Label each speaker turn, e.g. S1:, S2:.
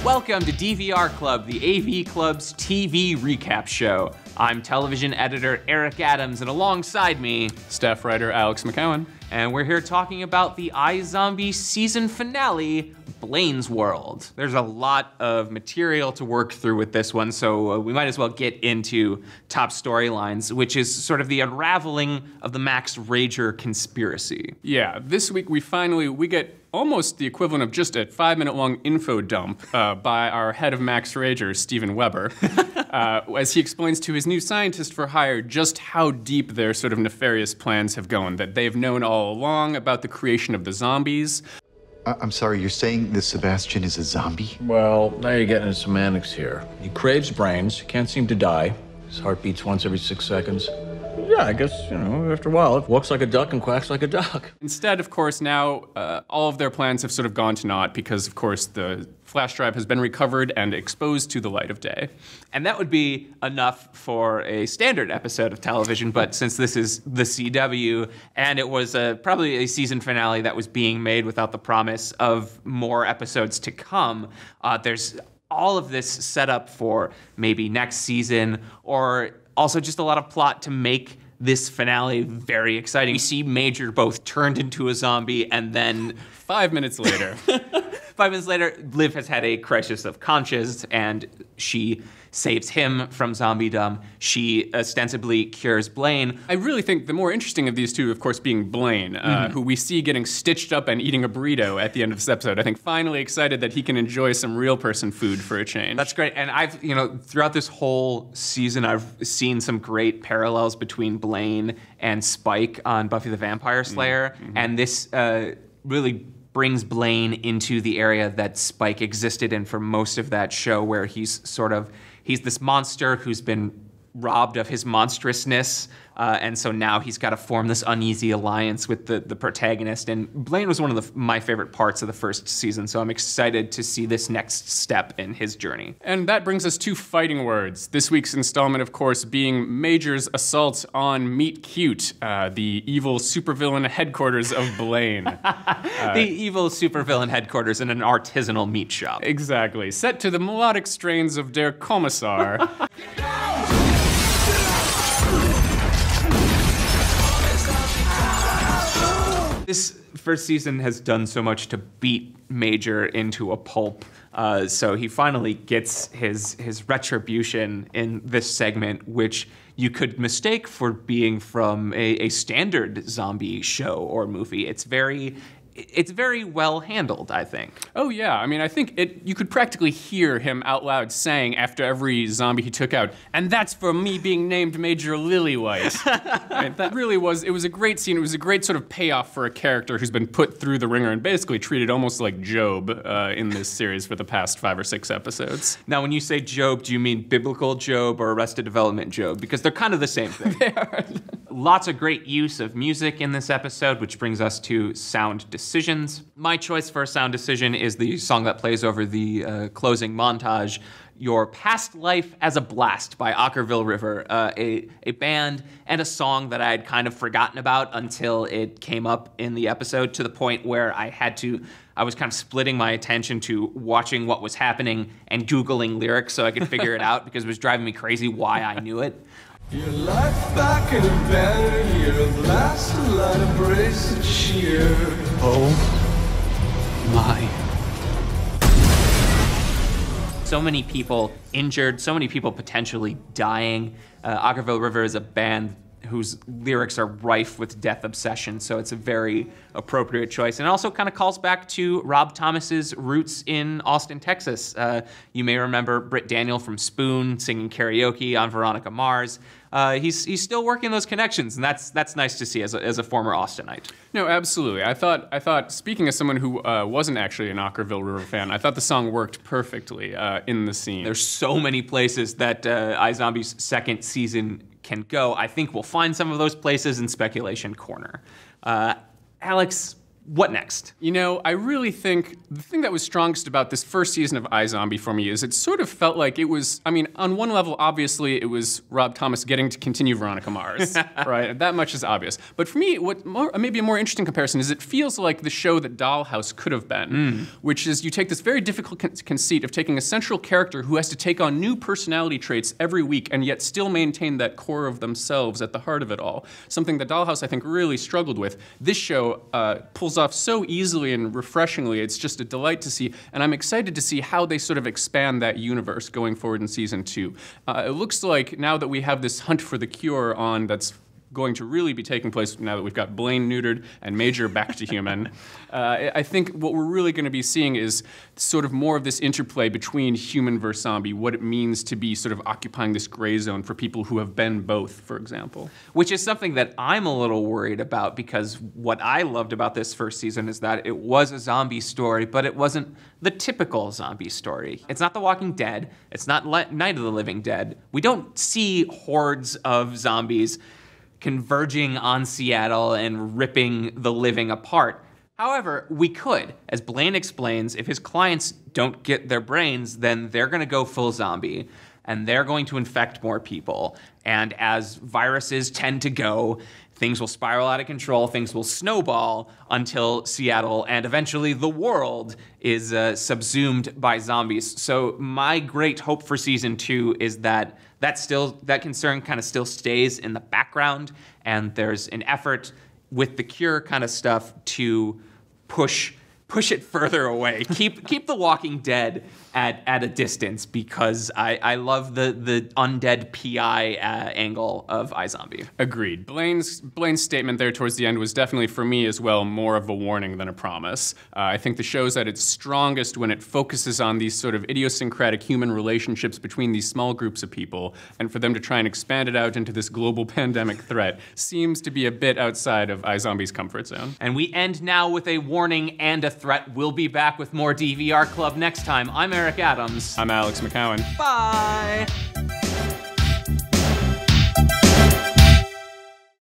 S1: Welcome to DVR Club, the AV Club's TV recap show. I'm television editor Erik Adams, and alongside me,
S2: staff writer Alex McCown.
S1: And we're here talking about the iZombie's season finale, Blaine's World. There's a lot of material to work through with this one, so we might as well get into top storylines, which is sort of the unraveling of the Max Rager conspiracy.
S2: Yeah, this week we get almost the equivalent of just a 5-minute long info dump by our head of Max Rager, Steven Weber, as he explains to his new scientist for hire just how deep their sort of nefarious plans have gone, that they've known all along about the creation of the zombies.
S3: I'm sorry, you're saying this Sebastian is a zombie?
S4: Well, now you're getting into semantics here. He craves brains, can't seem to die. His heart beats once every 6 seconds. Yeah, I guess, after a while, it walks like a duck and quacks like a duck.
S2: Instead, of course, now all of their plans have sort of gone to naught because, of course, the flash drive has been recovered and exposed to the light of day.
S1: And that would be enough for a standard episode of television, but since this is the CW, and it was probably a season finale that was being made without the promise of more episodes to come, there's all of this set up for maybe next season, or also just a lot of plot to make this finale very exciting. We see Major both turned into a zombie, and then
S2: 5 minutes later.
S1: 5 minutes later, Liv has had a crisis of conscience, and she saves him from zombiedom. She ostensibly cures Blaine.
S2: I really think the more interesting of these two, of course, being Blaine, who we see getting stitched up and eating a burrito at the end of this episode. I think finally excited that he can enjoy some real person food for a change.
S1: That's great. And I've, throughout this whole season, I've seen some great parallels between Blaine and Spike on Buffy the Vampire Slayer. And this really brings Blaine into the area that Spike existed in for most of that show, where he's this monster who's been robbed of his monstrousness, and so now he's got to form this uneasy alliance with the protagonist. And Blaine was one of my favorite parts of the first season, so I'm excited to see this next step in his journey.
S2: And that brings us to fighting words. This week's installment, of course, being Major's assault on Meet Cute, the evil supervillain headquarters of Blaine.
S1: The evil supervillain headquarters in an artisanal meat shop.
S2: Exactly. Set to the melodic strains of Der Kommissar.
S1: This first season has done so much to beat Major into a pulp, so he finally gets his retribution in this segment, which you could mistake for being from a standard zombie show or movie. It's very well handled, I think.
S2: Oh yeah, I mean, I think you could practically hear him out loud saying after every zombie he took out, and that's for me being named Major Lillywhite. Right, that really was, it was a great scene. It was a great sort of payoff for a character who's been put through the ringer and basically treated almost like Job in this series for the past 5 or 6 episodes.
S1: Now, when you say Job, do you mean biblical Job or Arrested Development Job? Because they're kind of the same thing.
S2: They are.
S1: Lots of great use of music in this episode, which brings us to sound decisions. My choice for a sound decision is the song that plays over the closing montage, Your Past Life as a Blast by Ockerville River, a band and a song that I had kind of forgotten about until it came up in the episode, to the point where I was kind of splitting my attention to watching what was happening and Googling lyrics so I could figure it out, because it was driving me crazy why I knew it.
S5: Your life back in a banner, you're a blast, a light, embrace and cheer.
S2: Oh my.
S1: So many people injured, so many people potentially dying. Ockerville River is a band whose lyrics are rife with death obsession, so it's a very appropriate choice. And it also kind of calls back to Rob Thomas's roots in Austin, Texas. You may remember Britt Daniel from Spoon singing karaoke on Veronica Mars. He's still working those connections, and that's nice to see as a former Austinite.
S2: No, absolutely. I thought, speaking as someone who wasn't actually an Ockerville River fan, I thought the song worked perfectly in the scene.
S1: There's so many places that iZombie's second season can go. I think we'll find some of those places in Speculation Corner. Alex, What next?
S2: You know, I really think the thing that was strongest about this first season of iZombie for me is it sort of felt like it was, I mean, on one level, obviously, it was Rob Thomas getting to continue Veronica Mars, right? That much is obvious. But for me, maybe a more interesting comparison is it feels like the show that Dollhouse could have been, which is you take this very difficult conceit of taking a central character who has to take on new personality traits every week and yet still maintain that core of themselves at the heart of it all. Something that Dollhouse, I think, really struggled with. This show pulls off so easily and refreshingly. It's just a delight to see, and I'm excited to see how they sort of expand that universe going forward in season 2. It looks like now that we have this hunt for the cure on that's going to really be taking place now that we've got Blaine neutered and Major back to human. I think what we're really going to be seeing is sort of more of this interplay between human versus zombie, what it means to be sort of occupying this gray zone for people who have been both, for example.
S1: Which is something that I'm a little worried about, because what I loved about this first season is that it was a zombie story, but it wasn't the typical zombie story. It's not The Walking Dead. It's not Night of the Living Dead. We don't see hordes of zombies converging on Seattle and ripping the living apart. However, we could. As Blaine explains, if his clients don't get their brains, then they're going to go full zombie, and they're going to infect more people. And as viruses tend to go, things will spiral out of control, things will snowball until Seattle and eventually the world is subsumed by zombies. So my great hope for season 2 is that that concern kind of still stays in the background, and there's an effort with the cure kind of stuff to push it further away. Keep The Walking Dead at a distance, because I love the undead PI angle of iZombie.
S2: Agreed. Blaine's statement there towards the end was definitely, for me as well, more of a warning than a promise. I think the show's at its strongest when it focuses on these sort of idiosyncratic human relationships between these small groups of people, and for them to try and expand it out into this global pandemic threat seems to be a bit outside of iZombie's comfort zone.
S1: And we end now with a warning and a threat. We'll be back with more DVR Club next time. I'm Erik Adams.
S2: I'm Alex McCown.
S1: Bye!